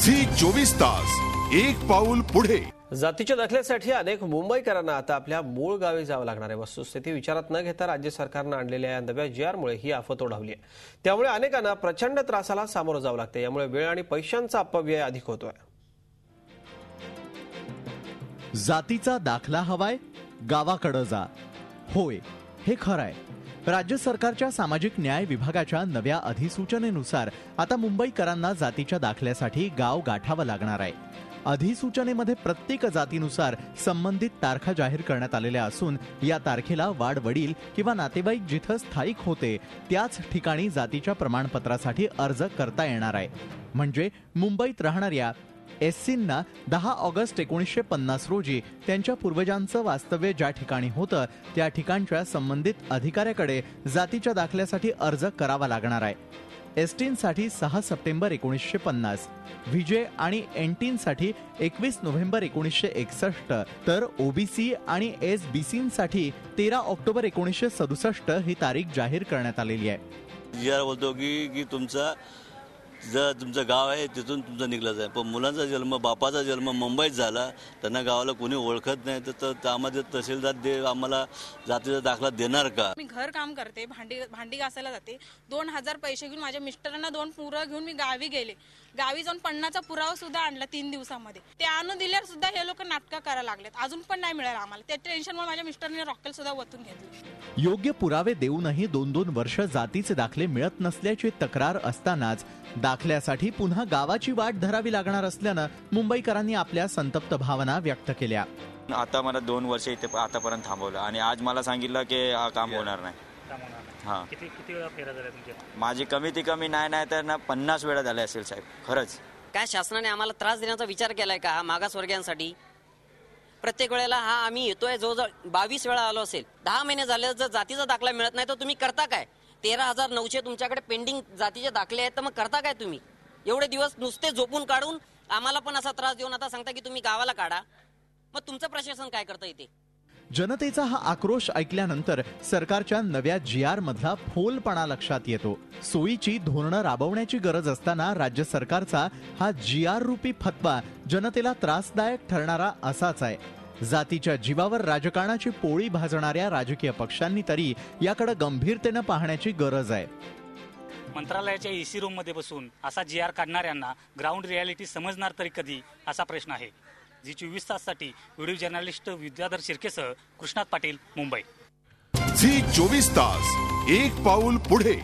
Zee 24 तास एक पाऊल पुढे। जातीच्या दाखल्यासाठी अनेक मुंबईकरांना आता आपल्या मूळ गावी जावं लागणार आहे। वस्तुस्थिती विचारात न घेता राज्य सरकारने आणलेल्या या नव्या जीआरमुळे ही आफत ओढावली आहे। त्यामुळे अनेकांना प्रचंड त्रासाला सामोरं जावं लागते। यामुळे वेळ आणि पैशांचा अपव्यय अधिक होतोय। जातीचा दाखला हवाय, गावाकडे जा। होय, हे खरं आहे। राज्य सरकारच्या सामाजिक न्याय विभागाच्या नव्या अधिसूचनेनुसार आता मुंबईकरांना जातीच्या दाखल्यासाठी गाव गाठावं लागणार आहे। अधिसूचनेमध्ये प्रत्येक जातीनुसार संबंधित तारखा जाहीर करण्यात आलेल्या असून या तारखेला वाढ वडील किंवा नातेवाईक जिथं स्थायिक होते त्याच ठिकाणी जातीच्या प्रमाणपत्रासाठी अर्ज करता येणार आहे। म्हणजे मुंबईत राहणाऱ्या एससींना 10 ऑगस्ट 1950 रोजी त्यांच्या पूर्वजांचं वास्तव्य ज्या ठिकाणी होतं त्या ठिकाणच्या संबंधित अधिकाऱ्याकडे जातीच्या दाखल्यासाठी अर्ज करावा लागणार आहे। एसटींसाठी 6 सप्टेंबर 1950, व्हीजे आणि एनटींसाठी 21 नोव्हेंबर 1961, तर ओबीसी आणि एसबीसींसाठी 13 ऑक्टोबर 1967 ही तारीख जाहीर करण्यात आलेली आहे। जीआर बोलतो की तुमचं गाव आहे तिथून तुमचं निघलं जाय, पण मुलांचा जन्म बापाचा जन्म मुंबईत झाला, त्यांना गावाला कोणी ओळखत नाही, तर त्यामध्ये तहसीलदार आम्हाला जातीचा दाखला देणार का? मी घर काम करते, भांडी घासायला जाते, 2000 पैसे घेऊन माझ्या मिस्टरांना 2 पुरं घेऊन मी गावी गेले। गावी जाऊन 50चा पुरावा सुद्धा आणला 3 दिवसामध्ये। ते आणून दिल्यावर सुद्धा हे लोक नाटकं करायला लागलेत, अजून पण नाही मिळालं आम्हाला। त्या टेन्शनमुळे माझ्या मिस्टरने रॉकेल सुद्धा वतून घेतली। योग्य पुरावे देऊनही 2-2 वर्ष जातीचे दाखले मिळत नसल्याची तक्रार असतानाच दाखल्यासाठी पुन्हा गावाची वाट धरावी लागणार असल्यानं मुंबईकरांनी आपल्या संतप्त भावना व्यक्त केल्या। आता मला 2 वर्ष इथे आतापर्यंत थांबवलं आणि आज मला सांगितलं की हा काम होणार नाही। हां, किती वेळा फेरा झाला तुमच्या? माझी कमीत कमी नाही तर 50 वेळा झाले असेल साहेब। खरंच काय शासनाने आम्हाला त्रास देण्याचा विचार केलाय का? हा मागासवर्गीयांसाठी प्रत्येक वेळेला हा आम्ही येतोय, जवळजवळ 22 वेळा आलो असेल। 10 महिने झाले, जर जातीचा दाखला मिळत नाही तर तुम्ही करता काय? 13,900 तुमच्याकडे पेंडिंग जातीचे दाखले आहेत, तर मग करता काय तुम्ही? एवढे दिवस नुसते झोपून काढून आम्हाला पण असा त्रास देऊन आता सांगता की तुम्ही गावाला काढा। मग तुमचं प्रशासन काय करतं इथे? जनतेचा हा आक्रोश ऐकल्यानंतर सरकारच्या नव्या जीआर मधला फोलपणा लक्षात येतो। सोयीची धोरणं राबवण्याची गरज असताना राज्य सरकारचा हा जीआर रूपी फतवा जनतेला त्रासदायक ठरणारा असाच आहे। जातीच्या जीवावर राजकारणाची पोळी भाजणाऱ्या राजकीय पक्षांनी तरी याकडे गंभीरतेने पाहण्याची गरज आहे। मंत्रालयाच्या एसी रूम मध्ये बसून असा जीआर काढणाऱ्यांना ग्राउंड रियालिटी समजणार तरी कधी, असा प्रश्न आहे। झी 24 ताससाठी व्हिडिओ जर्नलिस्ट विद्याधर शिर्केसह कृष्णात पाटील, मुंबई। झी 24 तास एक पाऊल पुढे।